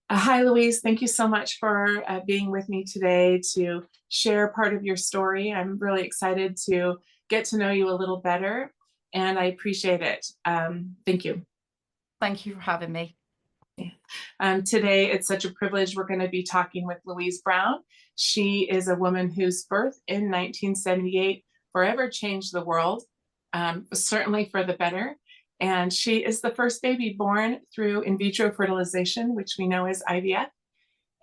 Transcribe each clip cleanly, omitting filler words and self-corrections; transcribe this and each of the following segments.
Hi, Louise. Thank you so much for being with me today to share part of your story. I'm really excited to get to know you a little better, and I appreciate it. Thank you. Thank you for having me. Yeah. Today, it's such a privilege. We're going to be talking with Louise Brown. She is a woman whose birth in 1978 forever changed the world, certainly for the better. And she is the first baby born through in vitro fertilization, which we know as IVF.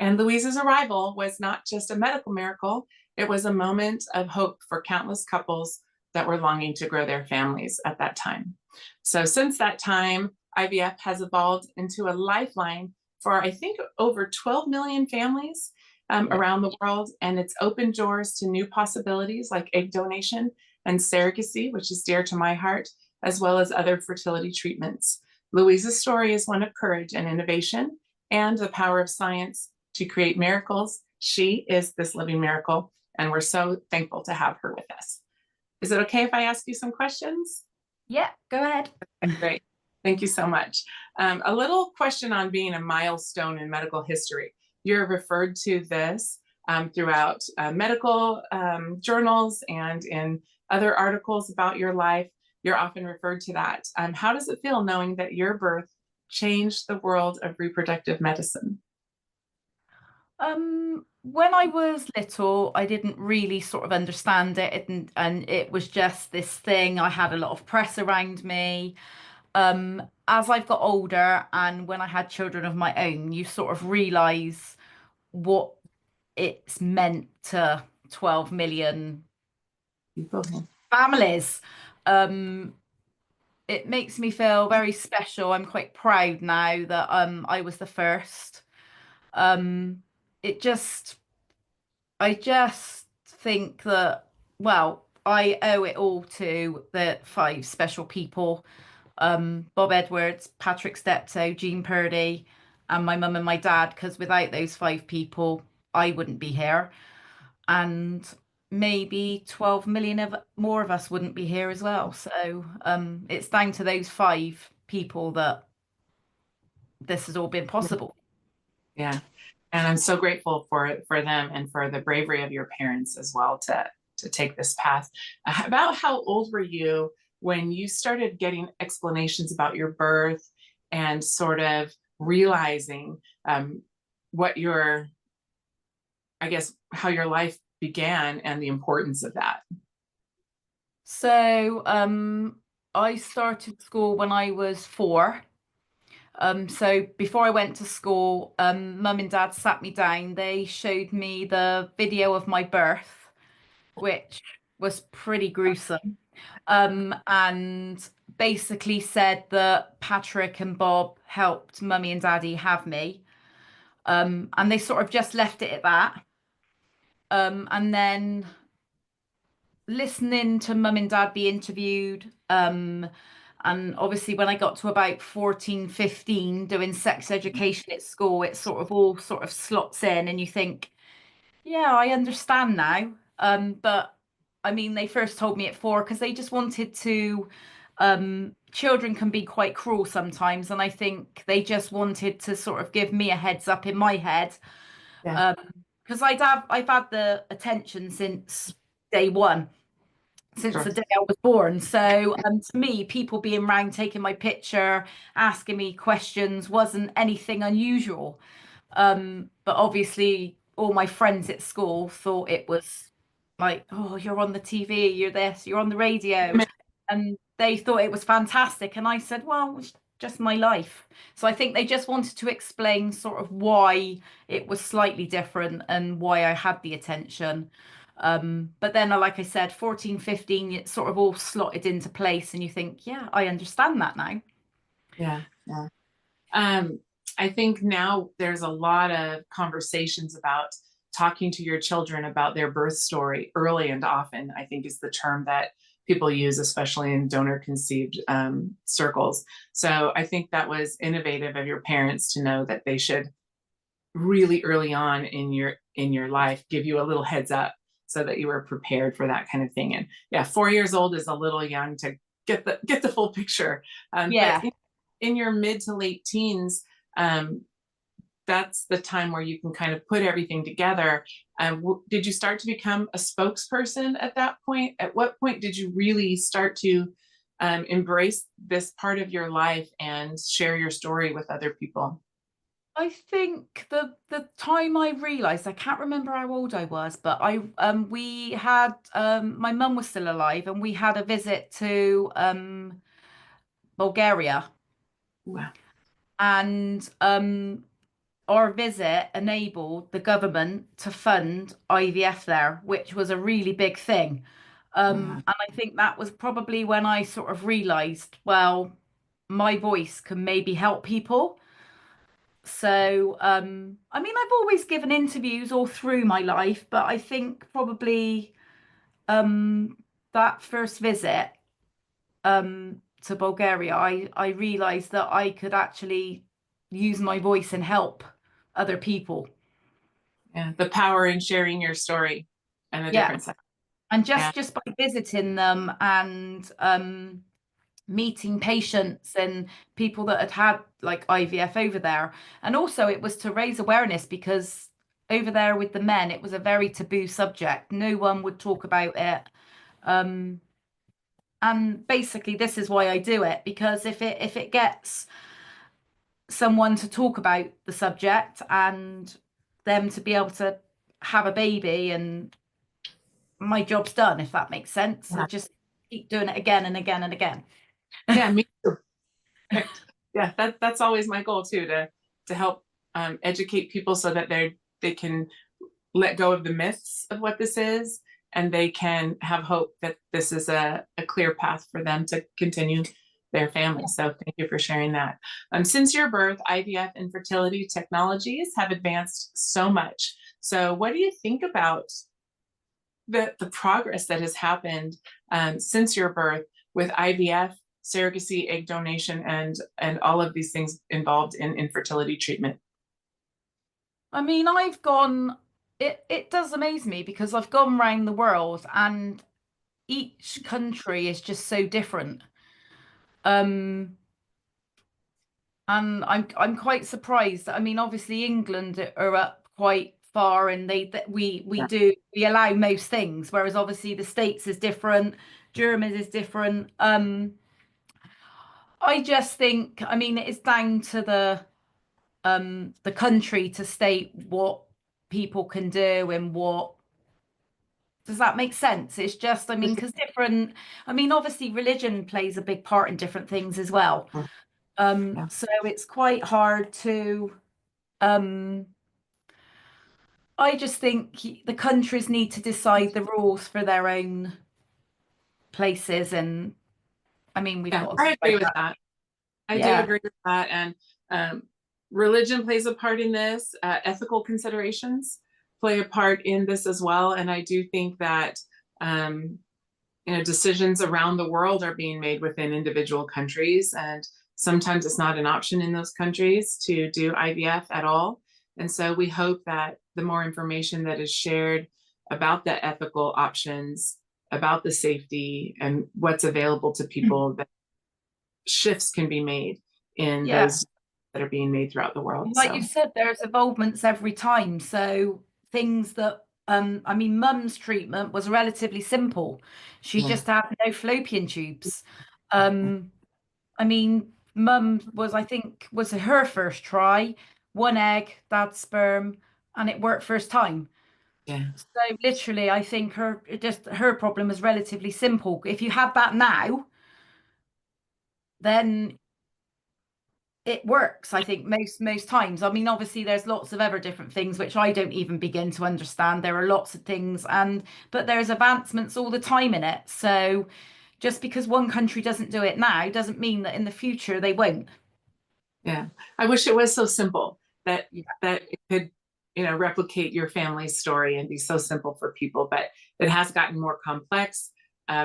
And Louise's arrival was not just a medical miracle, it was a moment of hope for countless couples that were longing to grow their families at that time. So, since that time, IVF has evolved into a lifeline for, I think, over 12 million families Yeah. around the world. And it's opened doors to new possibilities like egg donation and surrogacy, which is dear to my heart, as well as other fertility treatments. Louise's story is one of courage and innovation and the power of science to create miracles. She is this living miracle, and we're so thankful to have her with us. Is it okay if I ask you some questions? Yeah, go ahead. Great. Thank you so much. A little question on being a milestone in medical history. You're referred to this throughout medical journals and in other articles about your life. You're often referred to that. How does it feel knowing that your birth changed the world of reproductive medicine? When I was little, I didn't really sort of understand it, and it was just this thing. I had a lot of press around me. As I've got older, and when I had children of my own, you sort of realize what it's meant to 12 million People. families. Um, it makes me feel very special. I'm quite proud now that I was the first. Um, it just I just think that, well, I owe it all to the five special people, Bob Edwards, Patrick Steptoe, Jean Purdy, and my mum and my dad, because without those five people, I wouldn't be here. And maybe 12 million of more of us wouldn't be here as well. So it's down to those five people that this has all been possible. Yeah. And I'm so grateful for them and for the bravery of your parents as well to take this path. About how old were you when you started getting explanations about your birth and sort of realizing what your, I guess, how your life began and the importance of that? So I started school when I was 4. So before I went to school, mum and dad sat me down. They showed me the video of my birth, which was pretty gruesome. And basically said that Patrick and Bob helped mummy and daddy have me. And they sort of just left it at that. And then listening to mum and dad be interviewed, and obviously when I got to about 14, 15, doing sex education at school, it sort of all sort of slots in and you think, yeah, I understand now. But I mean, they first told me at 4 because they just wanted to, children can be quite cruel sometimes, and I think they just wanted to sort of give me a heads up in my head. Yeah, Um, because I've had the attention since day one, since sure. the day I was born. So to me, people being around taking my picture, asking me questions wasn't anything unusual. But obviously, all my friends at school thought it was like, oh, you're on the TV, you're this, you're on the radio. And they thought it was fantastic. And I said, well, it's just my life. So I think they just wanted to explain sort of why it was slightly different and why I had the attention. But then, like I said, 14, 15, it sort of all slotted into place, and you think, yeah, I understand that now. Yeah, yeah. Um, I think now there's a lot of conversations about talking to your children about their birth story early and often, I think is the term that people use, especially in donor conceived circles. So I think that was innovative of your parents to know that they should really early on in your life give you a little heads up so that you were prepared for that kind of thing. And yeah, 4 years old is a little young to get the full picture. But Yeah. in your mid to late teens, um, that's the time where you can kind of put everything together. Did you start to become a spokesperson at that point? At what point did you really start to embrace this part of your life and share your story with other people? I think the time I realized, I can't remember how old I was, but I we had my mum was still alive, and we had a visit to Bulgaria, Wow. and our visit enabled the government to fund IVF there, which was a really big thing. Wow. And I think that was probably when I sort of realized, well, my voice can maybe help people. So, I mean, I've always given interviews all through my life, but I think probably um, that first visit to Bulgaria, I realized that I could actually use my voice and help other people. Yeah, the power in sharing your story and the Yeah. different side. And Yeah. just by visiting them and meeting patients and people that had had like IVF over there. And also it was to raise awareness, because over there with the men, it was a very taboo subject. No one would talk about it. Um, and basically this is why I do it, because if it gets someone to talk about the subject and them to be able to have a baby, and my job's done, if that makes sense. So Yeah. just keep doing it again and again and again. Yeah, me too. Yeah, that's always my goal too, to help educate people so that they can let go of the myths of what this is, and they can have hope that this is a clear path for them to continue their family. So thank you for sharing that. Since your birth, IVF and fertility technologies have advanced so much. So what do you think about the progress that has happened since your birth with IVF, surrogacy, egg donation, and all of these things involved in infertility treatment? I mean, it does amaze me, because I've gone around the world and each country is just so different. Um, and I'm quite surprised. I mean, obviously England are up quite far, and Yeah. we allow most things, whereas obviously the States is different, Germany is different. I just think, I mean, it's down to the country to state what people can do and what. Does that make sense? It's just, I mean, because I mean, obviously religion plays a big part in different things as well. Yeah. So it's quite hard to, um, I just think the countries need to decide the rules for their own places. And I mean, we've Yeah, got to I agree spread with that. that. I do Yeah. agree with that. And um, religion plays a part in this. Ethical considerations play a part in this as well. And I do think that um, decisions around the world are being made within individual countries, and sometimes it's not an option in those countries to do IVF at all. And so we hope that the more information that is shared about the ethical options, about the safety, and what's available to people, that shifts can be made in Yeah. those that are being made throughout the world. Like you So said, there's evolvements every time. So things that, I mean, mum's treatment was relatively simple. She yeah, just had no fallopian tubes. Um, I mean, mum was, I think, was her first try, one egg, dad's sperm, and it worked first time. yeah, So literally, I think her problem was relatively simple. If you had that now, then it works, I think, most times. I mean, obviously there's lots of other different things which I don't even begin to understand. There are lots of things, but there's advancements all the time in it. So just because one country doesn't do it now doesn't mean that in the future they won't. yeah. I wish it was so simple that Yeah. it could, replicate your family's story and be so simple for people, but it has gotten more complex.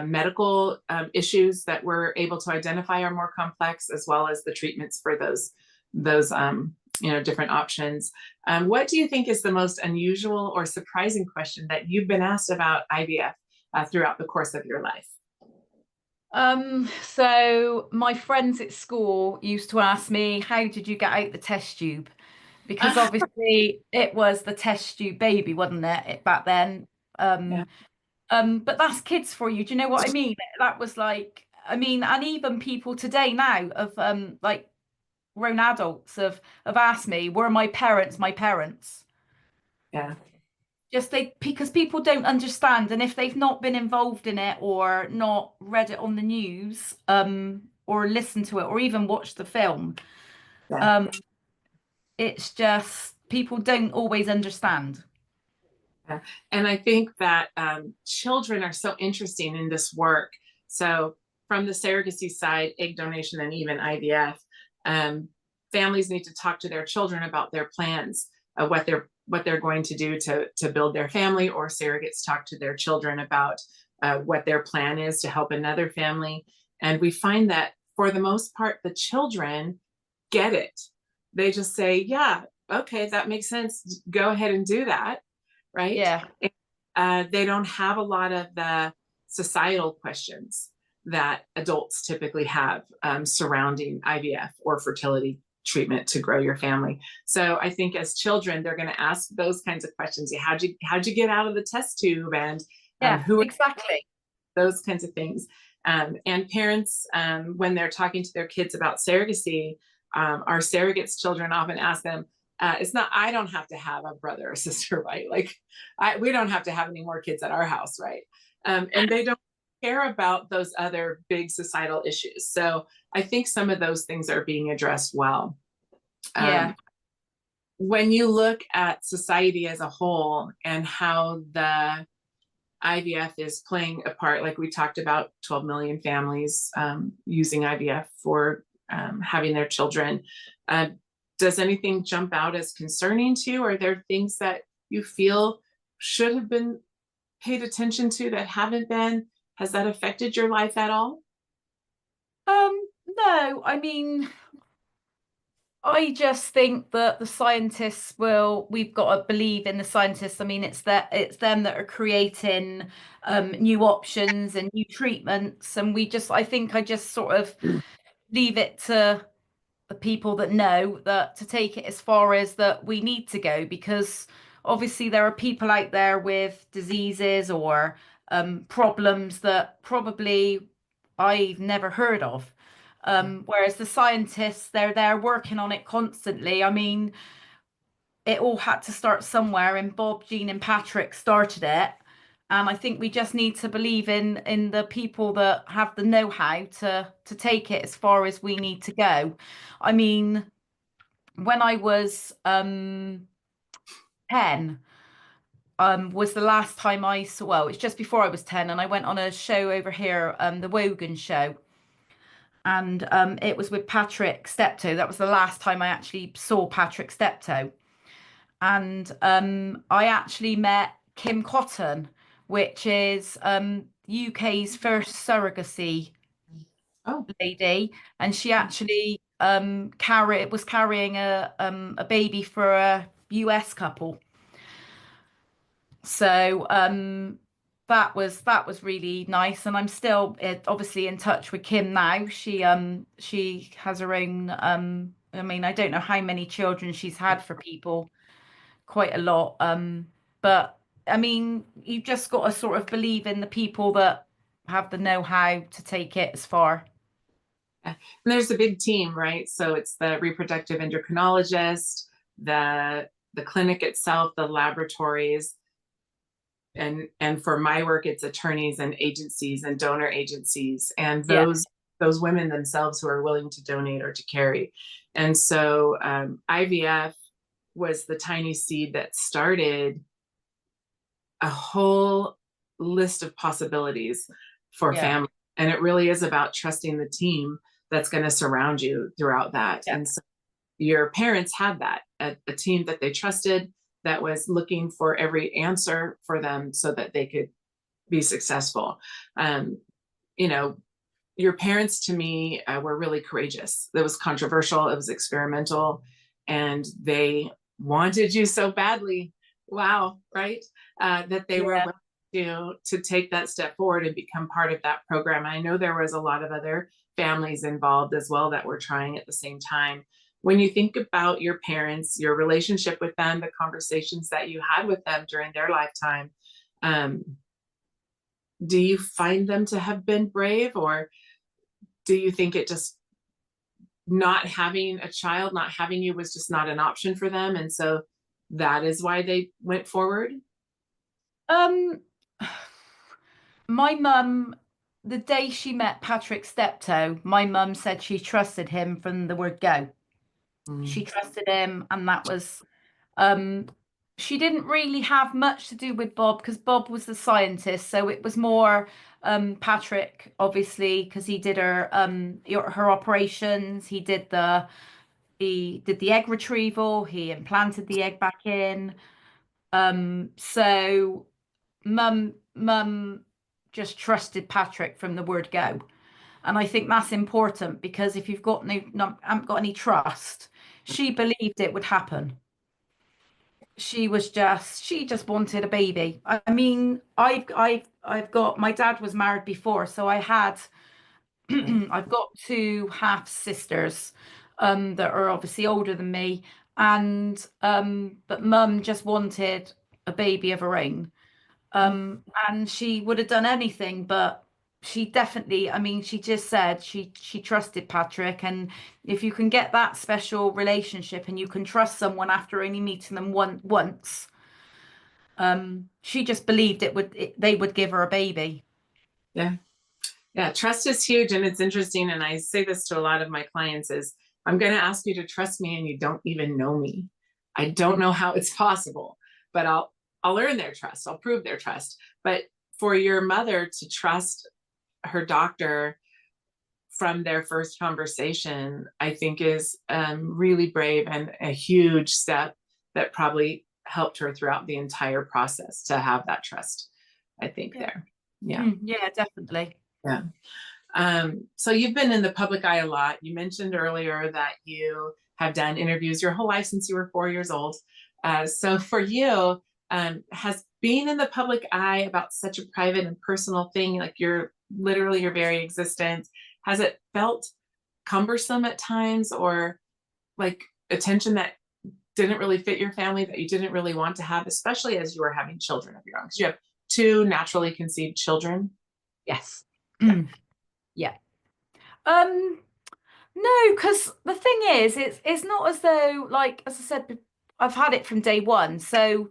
Medical issues that we're able to identify are more complex, as well as the treatments for those different options. What do you think is the most unusual or surprising question that you've been asked about IVF throughout the course of your life? So my friends at school used to ask me, how did you get out the test tube? because obviously it was the test tube baby, wasn't it, back then? Yeah, Um, but that's kids for you. Do you know what I mean? That was like, I mean, and even people today now of like grown adults have asked me, were my parents my parents? yeah, Just they because people don't understand, and if they've not been involved in it or not read it on the news, or listened to it or even watched the film, yeah. um, it's just people don't always understand. Yeah. And I think that children are so interesting in this work. So, from the surrogacy side, egg donation, and even IVF, families need to talk to their children about their plans, what they're going to do to build their family, or surrogates talk to their children about what their plan is to help another family. And we find that for the most part, the children get it. They just say, "Yeah, okay, that makes sense. Go ahead and do that." Right? Yeah, They don't have a lot of the societal questions that adults typically have surrounding IVF or fertility treatment to grow your family. So I think as children, they're going to ask those kinds of questions. Yeah, how'd you get out of the test tube, and yeah, who are exactly. those kinds of things. And parents, when they're talking to their kids about surrogacy, our surrogates children often ask them, it's not, I don't have to have a brother or sister, right? Like, we don't have to have any more kids at our house, right? And they don't care about those other big societal issues. So I think some of those things are being addressed well. Yeah, When you look at society as a whole and how the IVF is playing a part, like we talked about 12 million families using IVF for having their children. Uh, does anything jump out as concerning to you? Are there things that you feel should have been paid attention to that haven't been? Has that affected your life at all? no, I mean, I just think that the scientists will, we've got to believe in the scientists. I mean, it's them that are creating new options and new treatments. And I think I just sort of leave it to the people that know that to take it as far as that we need to go, because obviously there are people out there with diseases or problems that probably I've never heard of. Whereas the scientists, they're there working on it constantly. I mean, it all had to start somewhere, and Bob, Jean, and Patrick started it. And I think we just need to believe in the people that have the know-how to take it as far as we need to go. I mean, when I was 10, was the last time I saw, well, it's just before I was 10, and I went on a show over here, the Wogan show. And it was with Patrick Steptoe. That was the last time I actually saw Patrick Steptoe. And I actually met Kim Cotton, which is UK's first surrogacy Oh, lady, and she actually was carrying a baby for a US couple. So that was really nice, and I'm still obviously in touch with Kim now. She has her own I mean, I don't know how many children she's had for people, quite a lot. But I mean, you've just got to sort of believe in the people that have the know-how to take it as far. and there's a big team, right? So it's the reproductive endocrinologist, the clinic itself, the laboratories, and for my work, it's attorneys and agencies and donor agencies, and Yeah, those women themselves who are willing to donate or to carry. And so IVF was the tiny seed that started a whole list of possibilities for yeah, family. And it really is about trusting the team that's going to surround you throughout that. yeah, And so your parents had that, a team that they trusted, that was looking for every answer for them so that they could be successful. Um, you know, your parents to me were really courageous. It was controversial, it was experimental, and they wanted you so badly. Wow, right? That they were yeah, willing to take that step forward and become part of that program. And I know there was a lot of other families involved as well that were trying at the same time. When you think about your parents, your relationship with them, the conversations that you had with them during their lifetime, um, do you find them to have been brave, or do you think it just not having a child, not having you was just not an option for them, and so that is why they went forward? Um, my mum, the day she met Patrick Steptoe, my mum said she trusted him from the word go. She Mm. trusted him, and that was um she didn't really have much to do with Bob because Bob was the scientist, so it was more Patrick, obviously, because he did her operations, he did the egg retrieval, he implanted the egg back in. So mum just trusted Patrick from the word go. And I think that's important because if you've got haven't got any trust, she believed it would happen. She just wanted a baby. I mean, I've got my dad was married before, so I had I've got two half sisters that are obviously older than me, and but mum just wanted a baby of her own. And she would have done anything, but she definitely, I mean, she just said she trusted Patrick, and if you can get that special relationship and you can trust someone after only meeting them once, she just believed they would give her a baby. Yeah. Yeah, trust is huge, and it's interesting. And I say this to a lot of my clients is I'm going to ask you to trust me and you don't even know me. I don't know how it's possible, but I'll earn their trust. I'll prove their trust. But for your mother to trust her doctor from their first conversation, I think is really brave and a huge step that probably helped her throughout the entire process to have that trust, I think Yeah. there. Yeah. Yeah, definitely. Yeah. So you've been in the public eye a lot. You mentioned earlier that you have done interviews your whole life since you were 4 years old. So for you, has being in the public eye about such a private and personal thing, like literally your very existence, has it felt cumbersome at times, or like attention that didn't really fit your family, that you didn't really want to have, especially as you were having children of your own? Because you have two naturally conceived children. Yes. Yeah. Yeah. Um, no, because the thing is, it's not as though, like, as I said, I've had it from day one. So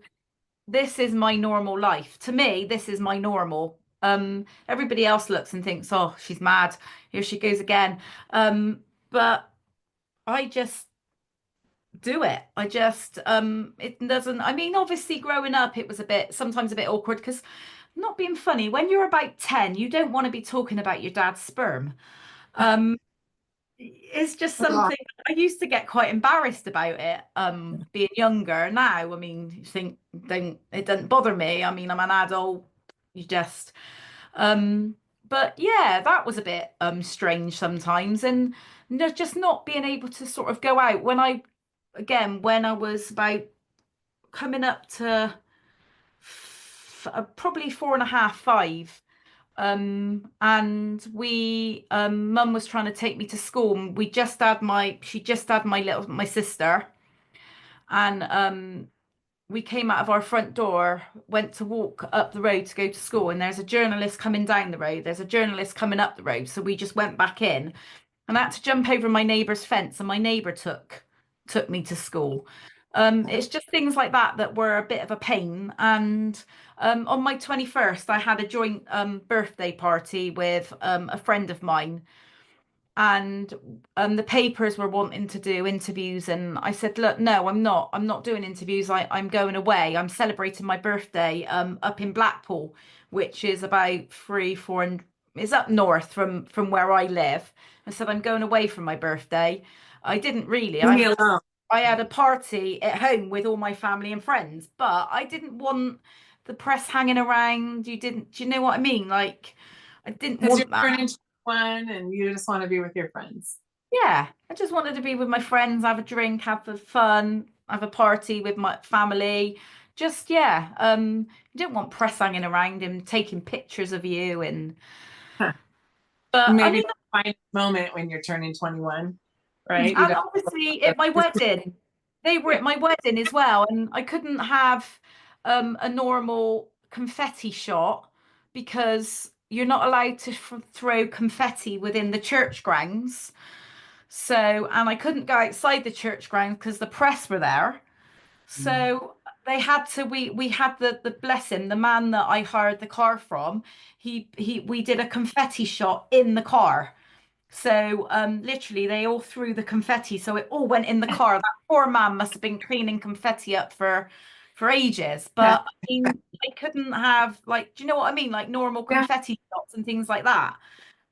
this is my normal life. To me, this is my normal. Everybody else looks and thinks, oh, she's mad. Here she goes again. But I just do it. It doesn't, I mean, obviously growing up, it was sometimes a bit awkward because not being funny, when you're about 10, you don't want to be talking about your dad's sperm. Um, it's just something I used to get quite embarrassed about it, being younger. Now, I mean, you think don't it doesn't bother me. I mean, I'm an adult. You just um but yeah, that was a bit strange sometimes, and just not being able to sort of go out when I was about coming up to probably 4.5, 5. And mum was trying to take me to school, and she just had my sister, and we came out of our front door, went to walk up the road to go to school, and there's a journalist coming down the road, there's a journalist coming up the road, so we just went back in, and I had to jump over my neighbour's fence, and my neighbour took me to school. It's just things like that that were a bit of a pain. And on my 21st, I had a joint birthday party with a friend of mine, and the papers were wanting to do interviews, and I said, look, no, I'm not doing interviews. I'm going away. I'm celebrating my birthday up in Blackpool, which is about 4 and is up north from where I live. I said I'm going away for my birthday. I didn't really. Leave me alone. I had a party at home with all my family and friends, but I didn't want the press hanging around. Do you know what I mean? Like, I didn't Because you're want that. turning 21 and you just want to be with your friends. Yeah, I just wanted to be with my friends, have a drink, have a fun, have a party with my family. Just yeah, you don't want press hanging around and taking pictures of you, and Huh. but I Maybe mean, find a moment when you're turning 21. right? You And don't. obviously at my wedding, they were Yeah. at my wedding as well, and I couldn't have a normal confetti shot because you're not allowed to throw confetti within the church grounds. So, and I couldn't go outside the church grounds because the press were there. Mm. So they had to we had the bless him, the man that I hired the car from, he we did a confetti shot in the car. So literally they all threw the confetti, so it all went in the car. That poor man must have been cleaning confetti up for ages. But I mean, I couldn't have like, do you know what I mean? Like normal Yeah. confetti shots and things like that.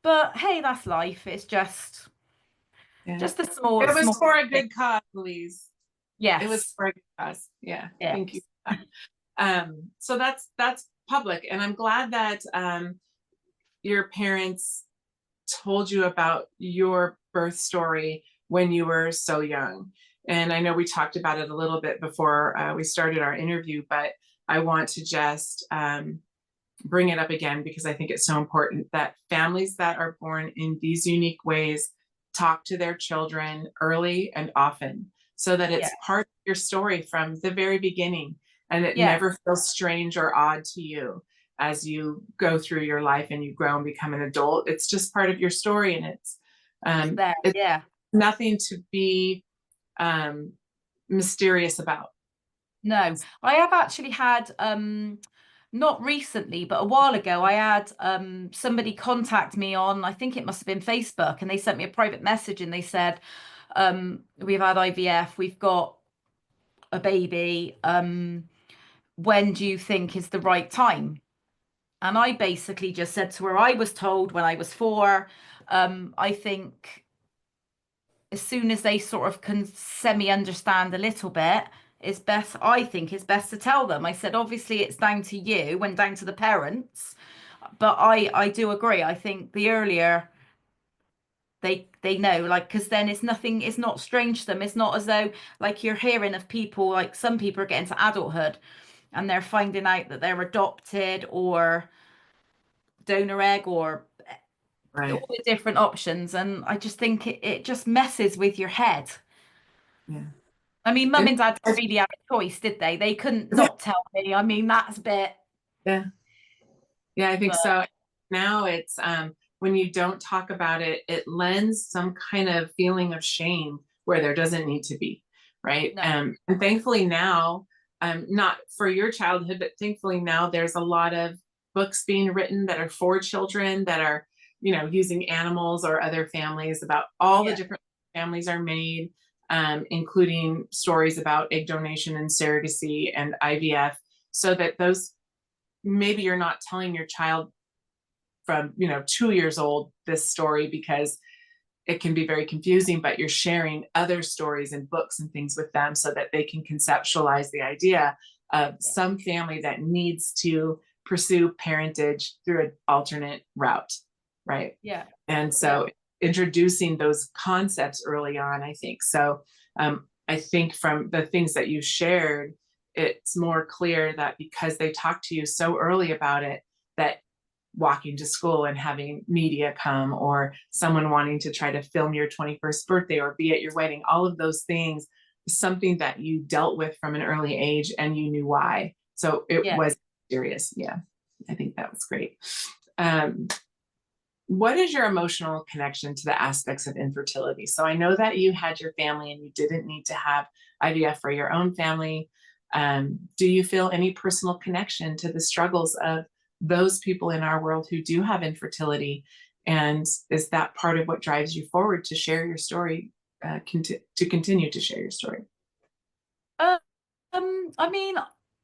But hey, that's life. It's Yeah. just a small, It was small for a thing. good cause, Louise. It was Yes. for a good cause. Yeah. Thank you. Yes. So that's public, and I'm glad that your parents told you about your birth story when you were so young. And I know we talked about it a little bit before we started our interview, but I want to just bring it up again because I think it's so important that families that are born in these unique ways talk to their children early and often so that Yeah. it's part of your story from the very beginning and it Yeah. never feels strange or odd to you as you go through your life and you grow and become an adult. It's just part of your story and It's there. it's Yeah. nothing to be um, mysterious about. No, I have actually had not recently, but a while ago, I had somebody contact me on, I think it must have been Facebook, and they sent me a private message and they said, we've had IVF, we've got a baby. When do you think is the right time? And I basically just said to her, I was told when I was 4. I think as soon as they sort of can semi understand a little bit, it's best, I think it's best to tell them. I said, obviously it's down to you and down to the parents, but I do agree. I think the earlier they know, like, because then it's nothing, it's not strange to them. It's not as though like you're hearing of people, like some people are getting to adulthood and they're finding out that they're adopted or donor egg or Right. all the different options. And I just think it just messes with your head. Yeah. I mean, mum And and dad didn't really have a choice, did they? They couldn't not tell me. I mean, that's a bit, yeah. Yeah, I think but so. Now it's when you don't talk about it, it lends some kind of feeling of shame where there doesn't need to be, right? no. And thankfully now, not for your childhood, but thankfully now there's a lot of books being written that are for children that are, using animals or other families about all the Yeah, different families are made, including stories about egg donation and surrogacy and IVF, so that those maybe you're not telling your child from 2 years old this story because it can be very confusing, but you're sharing other stories and books and things with them so that they can conceptualize the idea of yeah, some family that needs to pursue parentage through an alternate route, right? yeah, And yeah, so introducing those concepts early on, I think so. I think from the things that you shared, it's more clear that because they talked to you so early about it, that walking to school and having media come or someone wanting to try to film your 21st birthday or be at your wedding, all of those things, something that you dealt with from an early age and you knew why. So it yeah. was serious. Yeah, I think that was great. Um, what is your emotional connection to the aspects of infertility? So I know that you had your family and you didn't need to have IVF for your own family. Do you feel any personal connection to the struggles of those people in our world who do have infertility? And is that part of what drives you forward to share your story, to continue to share your story? Uh, I mean,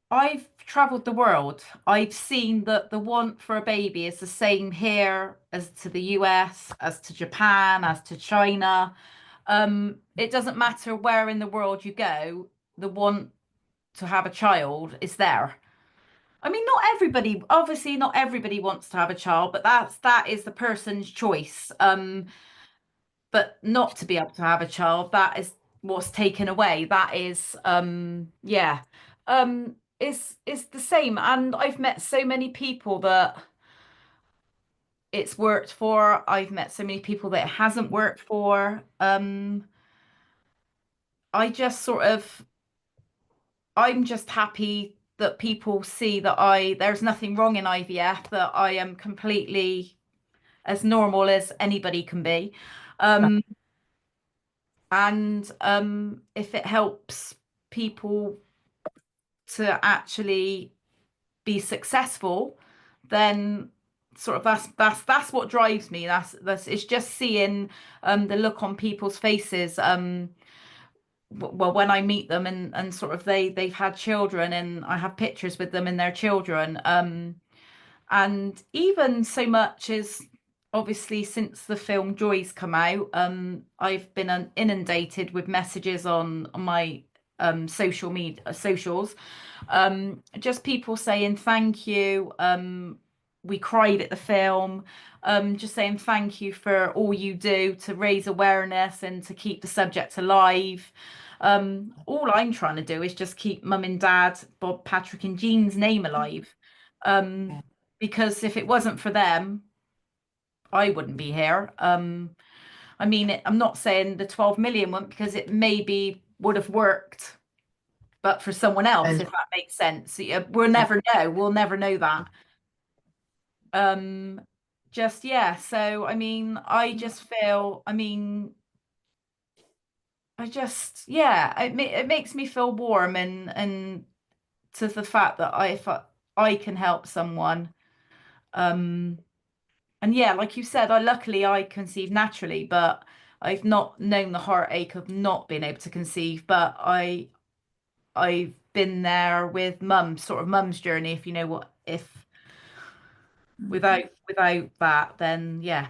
I've traveled the world. I've seen that the want for a baby is the same here as to the US, as to Japan, as to China. It doesn't matter where in the world you go, the want to have a child is there. I mean, not everybody, obviously not everybody wants to have a child, but that is the person's choice. But not to be able to have a child, that is what's taken away. That is yeah. It's the same. And I've met so many people that it's worked for. I've met so many people that it hasn't worked for. I just sort of, I'm just happy that people see that there's nothing wrong in IVF, that I am completely as normal as anybody can be. Um, and if it helps people to actually be successful, then sort of that's what drives me. That's it's just seeing the look on people's faces. Well, when I meet them and sort of they've had children and I have pictures with them and their children. And even so much as obviously since the film Joy's come out, I've been inundated with messages on my social media socials, just people saying thank you. We cried at the film, just saying thank you for all you do to raise awareness and to keep the subject alive. All I'm trying to do is just keep mum and dad, Bob, Patrick, and Jean's name alive. Um, because if it wasn't for them, I wouldn't be here. I mean, I'm not saying the 12 million one because it maybe would have worked, but for someone else, And if that makes sense. Yeah, we'll never know. We'll never know that. Um, just yeah. So I mean, I just feel. I mean, I just yeah. It makes me feel warm and to the fact that if I can help someone. Um, And yeah, like you said, I conceived naturally, but I've not known the heartache of not being able to conceive. But I've been there with mum, sort of mum's journey, if you know what, if without that, then yeah.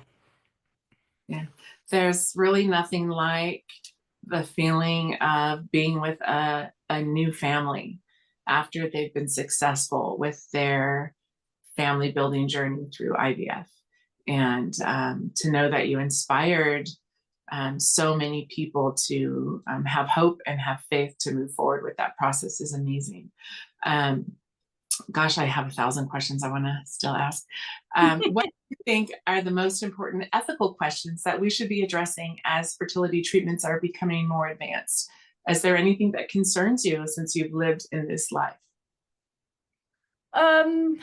yeah, there's really nothing like the feeling of being with a new family after they've been successful with their family building journey through IVF. And to know that you inspired so many people to have hope and have faith to move forward with that process is amazing. Um, Gosh, I have 1,000 questions I want to still ask. What do you think are the most important ethical questions that we should be addressing as fertility treatments are becoming more advanced? Is there anything that concerns you since you've lived in this life? Um,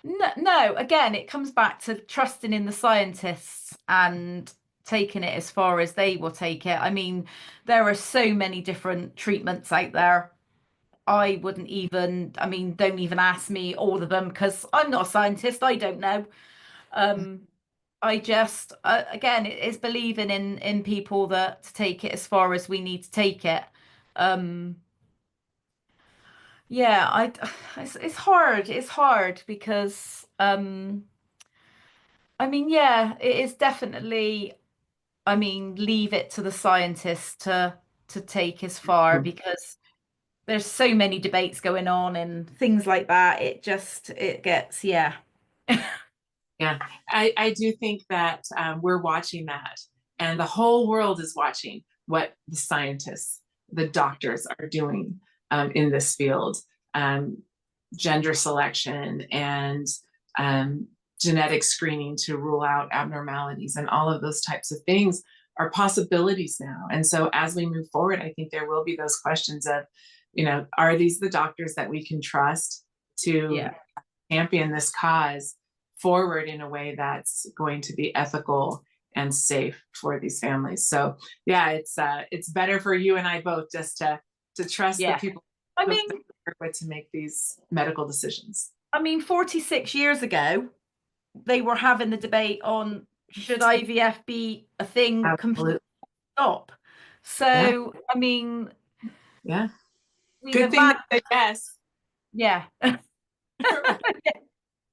no, no, again, it comes back to trusting in the scientists and taking it as far as they will take it. I mean, there are so many different treatments out there. I wouldn't even, I mean, don't even ask me all of them because I'm not a scientist. I don't know. Um, I just, again, it is believing in people that to take it as far as we need to take it. Um, yeah, it's hard. It's hard because, I mean, yeah, it is definitely, I mean, leave it to the scientists to take as far because there's so many debates going on and things like that. It gets, yeah. Yeah, I do think that we're watching that, and the whole world is watching what the scientists, the doctors are doing in this field. Um, Gender selection and um, genetic screening to rule out abnormalities and all of those types of things are possibilities now. And so as we move forward, I think there will be those questions of, are these the doctors that we can trust to Yeah. champion this cause forward in a way that's going to be ethical and safe for these families? So yeah, it's better for you and I both just to trust the Yeah. people I that mean, work with to make these medical decisions. 46 years ago, they were having the debate on should IVF be a thing complete Absolutely. stop. Yeah. So, I mean, Yeah. we've Good thing they advanced, said yes. yeah.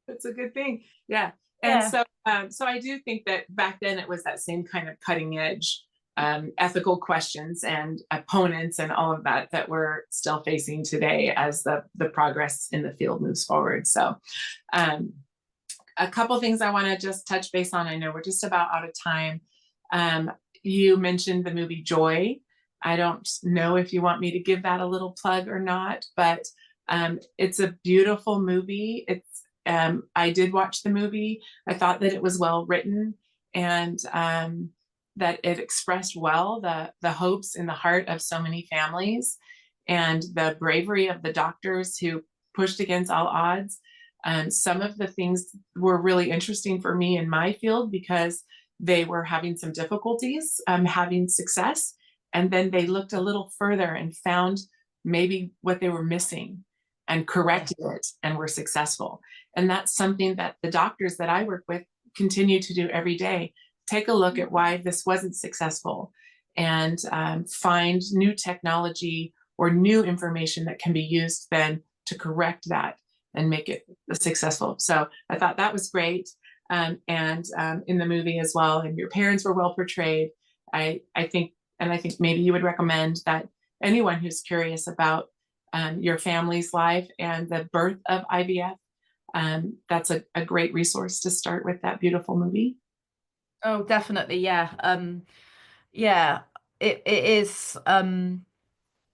It's a good thing. Yeah. And Yeah. so I do think that back then it was that same kind of cutting edge ethical questions and opponents and all of that that we're still facing today as the progress in the field moves forward. So um, a couple things I want to just touch base on. I know we're just about out of time. Um, you mentioned the movie Joy. I don't know if you want me to give that a little plug or not, but it's a beautiful movie. I did watch the movie. I thought that it was well written, and that it expressed well the hopes in the heart of so many families and the bravery of the doctors who pushed against all odds. Some of the things were really interesting for me in my field because they were having some difficulties having success. And then they looked a little further and found maybe what they were missing and corrected it and were successful. And that's something that the doctors that I work with continue to do every day. Take a look at why this wasn't successful and find new technology or new information that can be used then to correct that and make it successful. So I thought that was great. And in the movie as well, and your parents were well portrayed. I think maybe you would recommend that anyone who's curious about your family's life and the birth of IVF, that's a great resource to start with that beautiful movie. Oh, definitely. Yeah. Yeah, it is.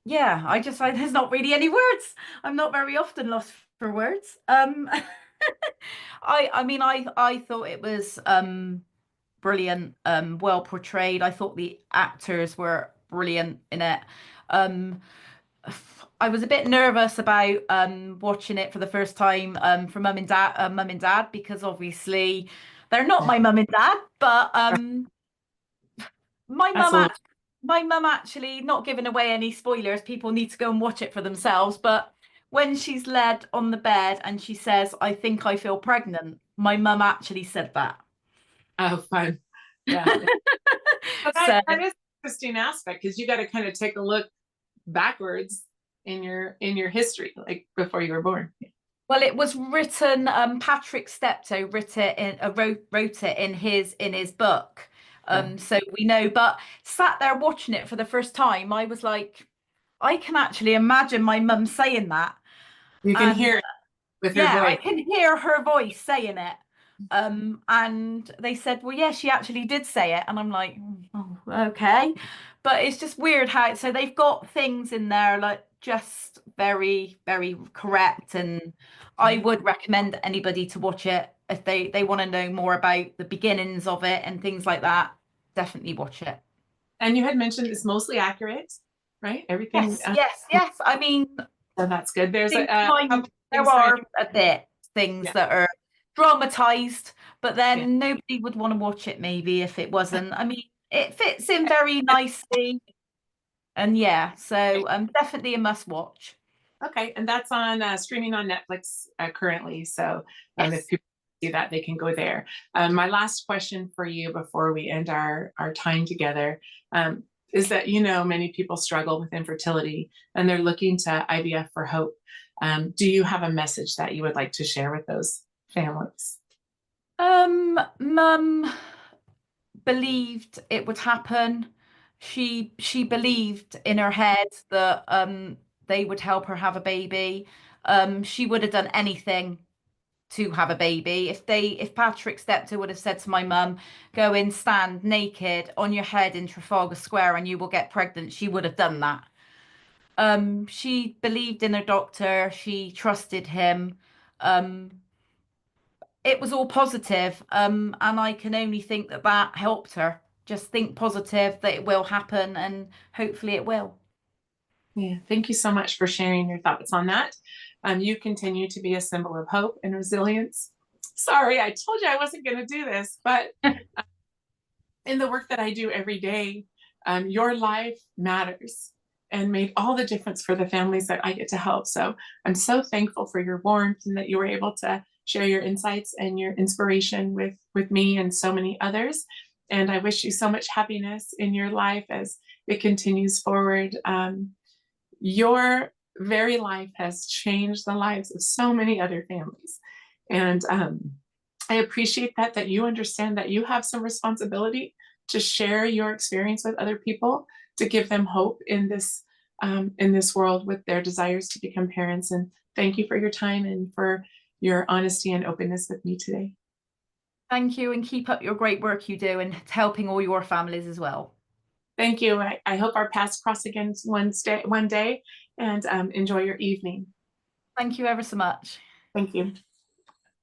There's not really any words. I'm not very often lost for words. I mean, I thought it was brilliant, well portrayed. I thought the actors were brilliant in it. Um, I was a bit nervous about watching it for the first time for mum and dad, because obviously they're not my mum and dad, but my mum Absolutely. act my mum actually, not giving away any spoilers, people need to go and watch it for themselves, but when she's led on the bed and she says, "I think I feel pregnant," my mum actually said that. Oh, fun. Yeah. But So, that is an interesting aspect because you got to kind of take a look backwards in your history, like before you were born. well, it was written, Patrick Steptoe wrote it in his book. Yeah. So we know, but sat there watching it for the first time, I was like, I can actually imagine my mum saying that. You can And hear it with her yeah, I voice. can hear her voice saying it. And they said, well, yeah, she actually did say it. And I'm like, oh, okay. But it's just weird how, so they've got things in there like just very, very correct. And I would recommend anybody to watch it if they want to know more about the beginnings of it and things like that. Definitely watch it. And you had mentioned it's mostly accurate, right? Everything. Yes, yes, yes. I mean, So that's good. There's think a time couple there things that I are think. a bit things Yeah. that are dramatized, but Yeah. then nobody would want to watch it maybe if it wasn't. I mean, it fits in very nicely, and yeah, so definitely a must watch. Okay, and that's on streaming on Netflix currently. So if Yes. people see that, they can go there. My last question for you before we end our time together is that many people struggle with infertility and they're looking to IVF for hope. Do you have a message that you would like to share with those families? Mum believed it would happen. She believed in her head that they would help her have a baby. She would have done anything to have a baby. If Patrick Steptoe would have said to my mum, go and stand naked on your head in Trafalgar Square and you will get pregnant, she would have done that. She believed in her doctor, she trusted him. Um, it was all positive, and I can only think that that helped her. Just think positive that it will happen, and hopefully it will. Yeah, thank you so much for sharing your thoughts on that. You continue to be a symbol of hope and resilience. Sorry, I told you I wasn't going to do this, but in the work that I do every day, your life matters and made all the difference for the families that I get to help. So I'm so thankful for your warmth and that you were able to share your insights and your inspiration with me and so many others. And I wish you so much happiness in your life as it continues forward. Your very life has changed the lives of so many other families. And I appreciate that you understand that you have some responsibility to share your experience with other people, to give them hope in this world with their desires to become parents. And thank you for your time and for your honesty and openness with me today. Thank you, and keep up your great work you do and helping all your families as well. Thank you. I hope our paths cross again one day, and enjoy your evening. Thank you ever so much. Thank you.